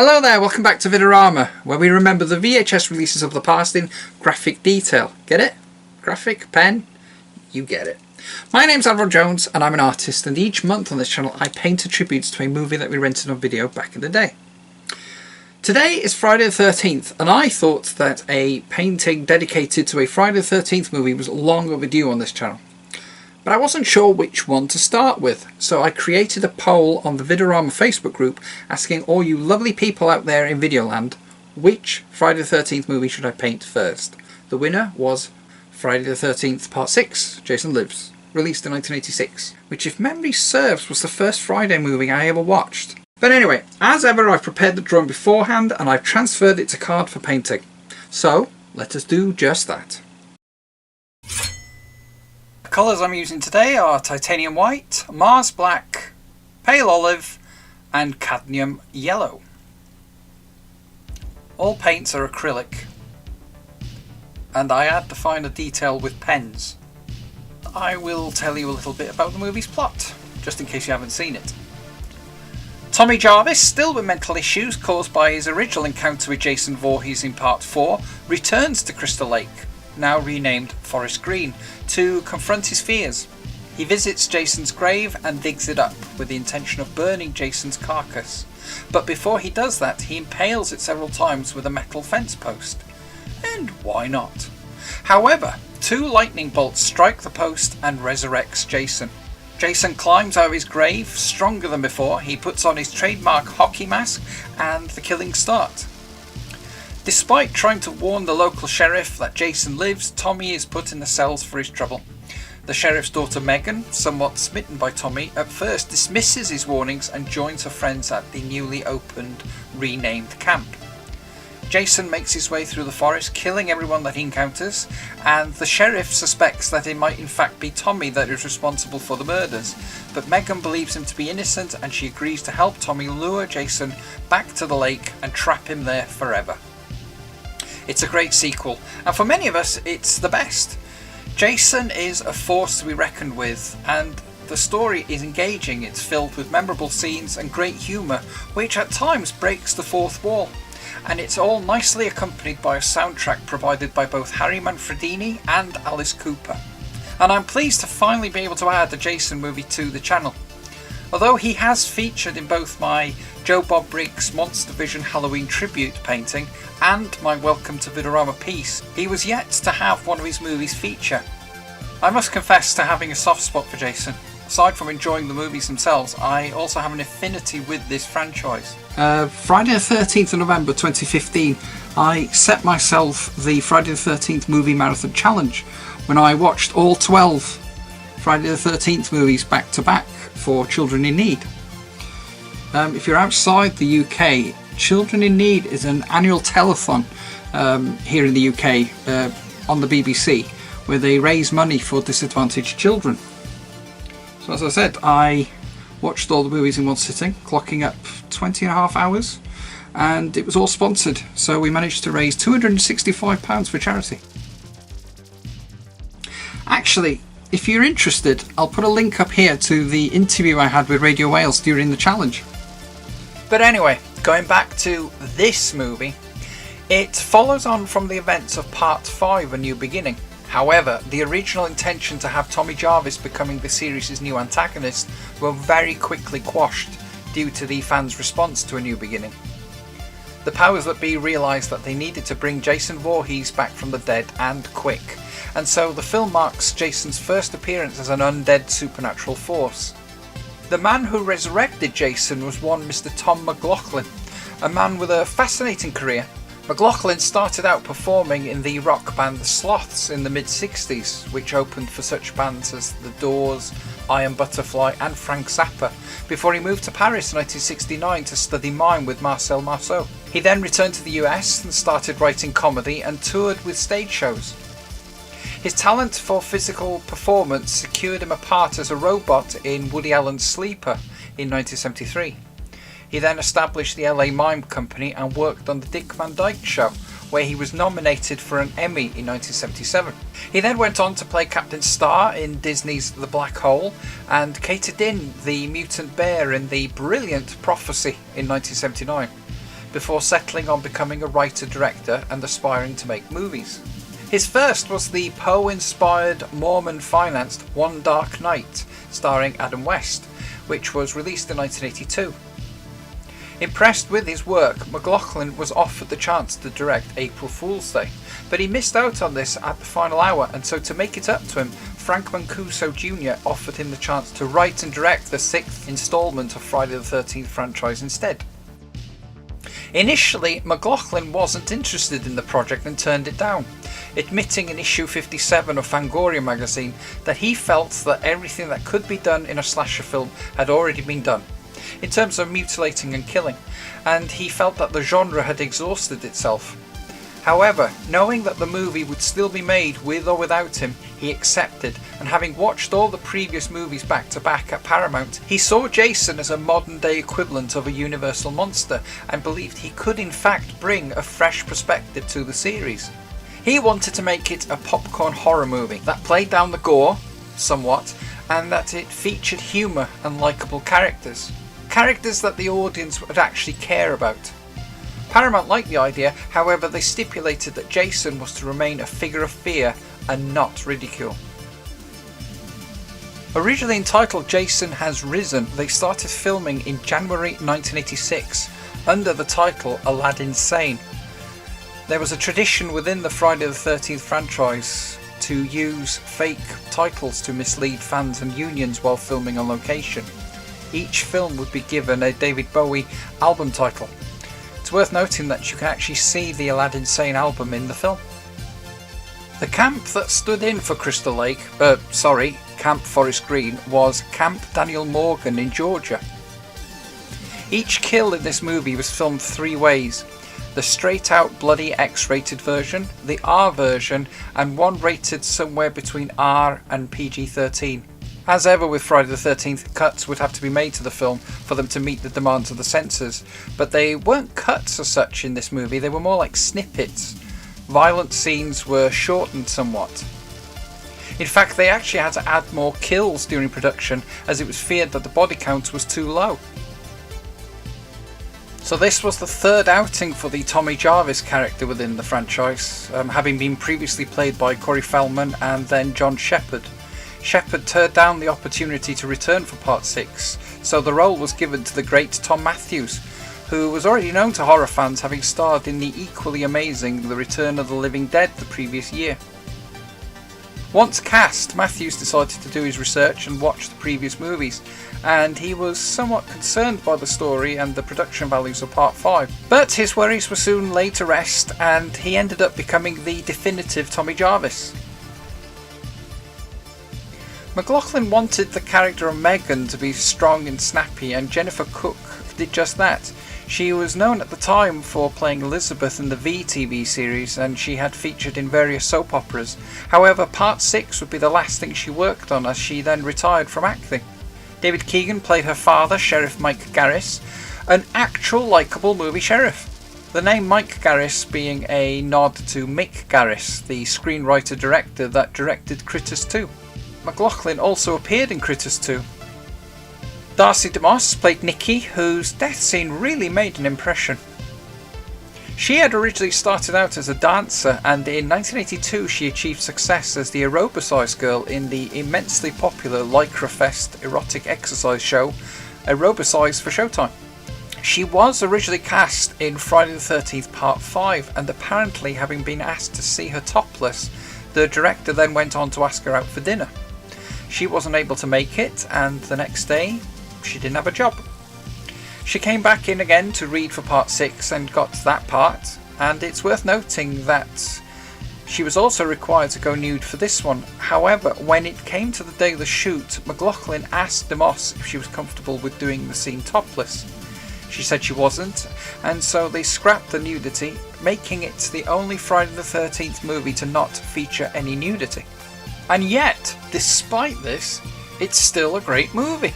Hello there, welcome back to VID-O-RAMA, where we remember the VHS releases of the past in graphic detail. Get it? Graphic? Pen? You get it. My name's Admiral Jones and I'm an artist, and each month on this channel I paint tributes to a movie that we rented on video back in the day. Today is Friday the 13th, and I thought that a painting dedicated to a Friday the 13th movie was long overdue on this channel. But I wasn't sure which one to start with, so I created a poll on the VID-O-RAMA Facebook group asking all you lovely people out there in Videoland, which Friday the 13th movie should I paint first? The winner was Friday the 13th Part 6, Jason Lives, released in 1986, which if memory serves was the first Friday movie I ever watched. But anyway, as ever I've prepared the drawing beforehand and I've transferred it to card for painting. So, let us do just that. The colours I'm using today are titanium white, Mars black, pale olive and cadmium yellow. All paints are acrylic, and I add the finer detail with pens. I will tell you a little bit about the movie's plot, just in case you haven't seen it. Tommy Jarvis, still with mental issues caused by his original encounter with Jason Voorhees in Part 4, returns to Crystal Lake, now renamed Forest Green, to confront his fears. He visits Jason's grave and digs it up with the intention of burning Jason's carcass. But before he does that, he impales it several times with a metal fence post. And why not? However, two lightning bolts strike the post and resurrects Jason. Jason climbs out of his grave, stronger than before. He puts on his trademark hockey mask and the killings start. Despite trying to warn the local sheriff that Jason lives, Tommy is put in the cells for his trouble. The sheriff's daughter Megan, somewhat smitten by Tommy, at first dismisses his warnings and joins her friends at the newly opened, renamed camp. Jason makes his way through the forest, killing everyone that he encounters, and the sheriff suspects that it might in fact be Tommy that is responsible for the murders, but Megan believes him to be innocent and she agrees to help Tommy lure Jason back to the lake and trap him there forever. It's a great sequel, and for many of us it's the best. Jason is a force to be reckoned with, and the story is engaging. It's filled with memorable scenes and great humour, which at times breaks the fourth wall. And it's all nicely accompanied by a soundtrack provided by both Harry Manfredini and Alice Cooper. And I'm pleased to finally be able to add the Jason movie to the channel. Although he has featured in both my Joe Bob Briggs Monster Vision Halloween tribute painting and my Welcome to VID-O-RAMA piece, he was yet to have one of his movies feature. I must confess to having a soft spot for Jason. Aside from enjoying the movies themselves, I also have an affinity with this franchise. Friday the 13th of November 2015, I set myself the Friday the 13th movie marathon challenge when I watched all 12 Friday the 13th movies back to back for Children in Need. If you're outside the UK, Children in Need is an annual telethon here in the UK on the BBC, where they raise money for disadvantaged children. So as I said, I watched all the movies in one sitting, clocking up 20.5 hours, and it was all sponsored, so we managed to raise £265 for charity. Actually, if you're interested, I'll put a link up here to the interview I had with Radio Wales during the challenge. But anyway, going back to this movie, it follows on from the events of Part 5, A New Beginning. However, the original intention to have Tommy Jarvis becoming the series' new antagonist were very quickly quashed due to the fans' response to A New Beginning. The powers that be realised that they needed to bring Jason Voorhees back from the dead, and quick, and so the film marks Jason's first appearance as an undead supernatural force. The man who resurrected Jason was one Mr. Tom Mclaughlin, a man with a fascinating career. Mclaughlin started out performing in the rock band The Sloths in the mid-60s, which opened for such bands as The Doors, Iron Butterfly and Frank Zappa, before he moved to Paris in 1969 to study mime with Marcel Marceau. He then returned to the US and started writing comedy and toured with stage shows. His talent for physical performance secured him a part as a robot in Woody Allen's Sleeper in 1973. He then established the LA Mime Company and worked on The Dick Van Dyke Show, where he was nominated for an Emmy in 1977. He then went on to play Captain Star in Disney's The Black Hole and Kater Din, the mutant bear in the brilliant Prophecy in 1979. before settling on becoming a writer-director and aspiring to make movies. His first was the Poe-inspired, Mormon-financed One Dark Night, starring Adam West, which was released in 1982. Impressed with his work, Mclaughlin was offered the chance to direct April Fool's Day, but he missed out on this at the final hour, and so to make it up to him, Frank Mancuso Jr. offered him the chance to write and direct the 6th installment of Friday the 13th franchise instead. Initially, Mclaughlin wasn't interested in the project and turned it down, admitting in issue 57 of Fangoria magazine that he felt that everything that could be done in a slasher film had already been done, in terms of mutilating and killing, and he felt that the genre had exhausted itself. However, knowing that the movie would still be made with or without him, he accepted, and having watched all the previous movies back to back at Paramount, he saw Jason as a modern day equivalent of a Universal monster and believed he could in fact bring a fresh perspective to the series. He wanted to make it a popcorn horror movie that played down the gore, somewhat, and that it featured humour and likeable characters. Characters that the audience would actually care about. Paramount liked the idea, however they stipulated that Jason was to remain a figure of fear and not ridicule. Originally entitled Jason Has Risen, they started filming in January 1986 under the title Aladdin Sane. There was a tradition within the Friday the 13th franchise to use fake titles to mislead fans and unions while filming on location. Each film would be given a David Bowie album title. It's worth noting that you can actually see the Aladdin Sane album in the film. The camp that stood in for Crystal Lake, Camp Forest Green, was Camp Daniel Morgan in Georgia. Each kill in this movie was filmed 3 ways: the straight out bloody X-rated version, the R version, and one rated somewhere between R and PG-13. As ever with Friday the 13th, cuts would have to be made to the film for them to meet the demands of the censors, but they weren't cuts as such in this movie, they were more like snippets. Violent scenes were shortened somewhat. In fact, they actually had to add more kills during production as it was feared that the body count was too low. So this was the 3rd outing for the Tommy Jarvis character within the franchise, having been previously played by Corey Feldman and then John Shepherd. Shepherd turned down the opportunity to return for Part 6, so the role was given to the great Tom Matthews, who was already known to horror fans, having starred in the equally amazing The Return of the Living Dead the previous year. Once cast, Matthews decided to do his research and watch the previous movies, and he was somewhat concerned by the story and the production values of Part 5. But his worries were soon laid to rest, and he ended up becoming the definitive Tommy Jarvis. Mclaughlin wanted the character of Megan to be strong and snappy, and Jennifer Cook did just that. She was known at the time for playing Elizabeth in the V TV series, and she had featured in various soap operas. However, Part 6 would be the last thing she worked on, as she then retired from acting. David Keegan played her father, Sheriff Mike Garris, an actual likeable movie sheriff. The name Mike Garris being a nod to Mick Garris, the screenwriter-director that directed Critters 2. Mclaughlin also appeared in Critters 2. Darcy DeMoss played Nikki, whose death scene really made an impression. She had originally started out as a dancer, and in 1982 she achieved success as the aerobicized girl in the immensely popular Lycra Fest erotic exercise show Aerobicize for Showtime. She was originally cast in Friday the 13th Part 5, and apparently having been asked to see her topless, the director then went on to ask her out for dinner. She wasn't able to make it, and the next day she didn't have a job. She came back in again to read for Part 6 and got that part, and it's worth noting that she was also required to go nude for this one. However, when it came to the day of the shoot, Mclaughlin asked DeMoss if she was comfortable with doing the scene topless. She said she wasn't, and so they scrapped the nudity, making it the only Friday the 13th movie to not feature any nudity. And yet, despite this, it's still a great movie.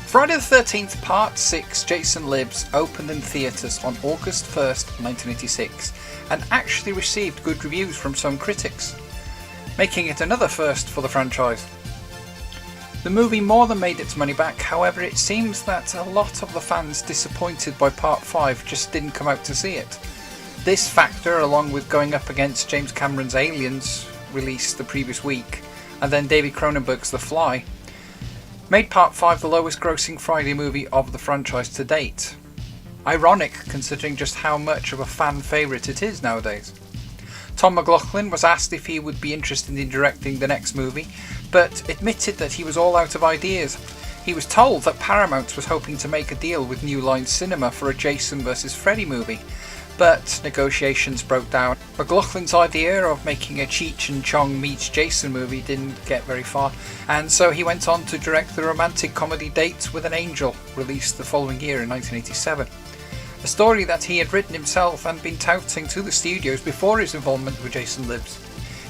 Friday the 13th Part 6 Jason Lives opened in theatres on August 1st, 1986, and actually received good reviews from some critics, making it another first for the franchise. The movie more than made its money back, however it seems that a lot of the fans disappointed by Part 5 just didn't come out to see it. This factor, along with going up against James Cameron's Aliens, released the previous week, and then David Cronenberg's The Fly, made Part 5 the lowest grossing Friday movie of the franchise to date. Ironic considering just how much of a fan favourite it is nowadays. Tom Mclaughlin was asked if he would be interested in directing the next movie, but admitted that he was all out of ideas. He was told that Paramount was hoping to make a deal with New Line Cinema for a Jason vs Freddy movie, but negotiations broke down. McLaughlin's idea of making a Cheech and Chong meets Jason movie didn't get very far, and so he went on to direct the romantic comedy Date with an Angel, released the following year in 1987. A story that he had written himself and been touting to the studios before his involvement with Jason Lives.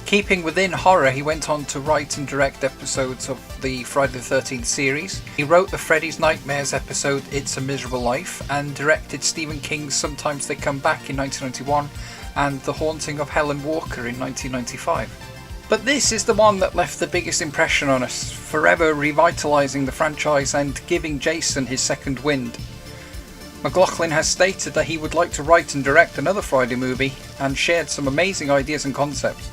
Keeping within horror, he went on to write and direct episodes of the Friday the 13th series. He wrote the Freddy's Nightmares episode It's a Miserable Life, and directed Stephen King's Sometimes They Come Back in 1991 and The Haunting of Helen Walker in 1995. But this is the one that left the biggest impression on us, forever revitalising the franchise and giving Jason his second wind. Mclaughlin has stated that he would like to write and direct another Friday movie, and shared some amazing ideas and concepts.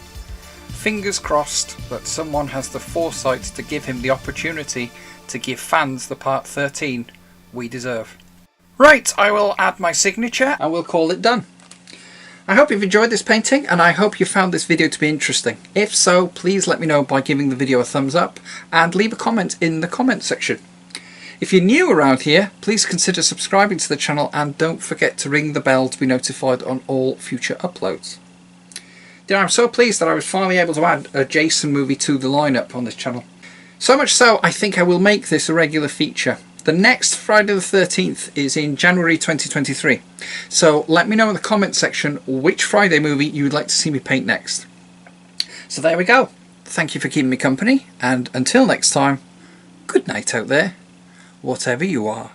Fingers crossed that someone has the foresight to give him the opportunity to give fans the Part 13 we deserve. Right, I will add my signature and we'll call it done. I hope you've enjoyed this painting, and I hope you found this video to be interesting. If so, please let me know by giving the video a thumbs up and leave a comment in the comment section. If you're new around here, please consider subscribing to the channel and don't forget to ring the bell to be notified on all future uploads. I'm so pleased that I was finally able to add a Jason movie to the lineup on this channel. So much so, I think I will make this a regular feature. The next Friday the 13th is in January 2023. So let me know in the comment section which Friday movie you would like to see me paint next. So there we go. Thank you for keeping me company, and until next time, good night out there, whatever you are.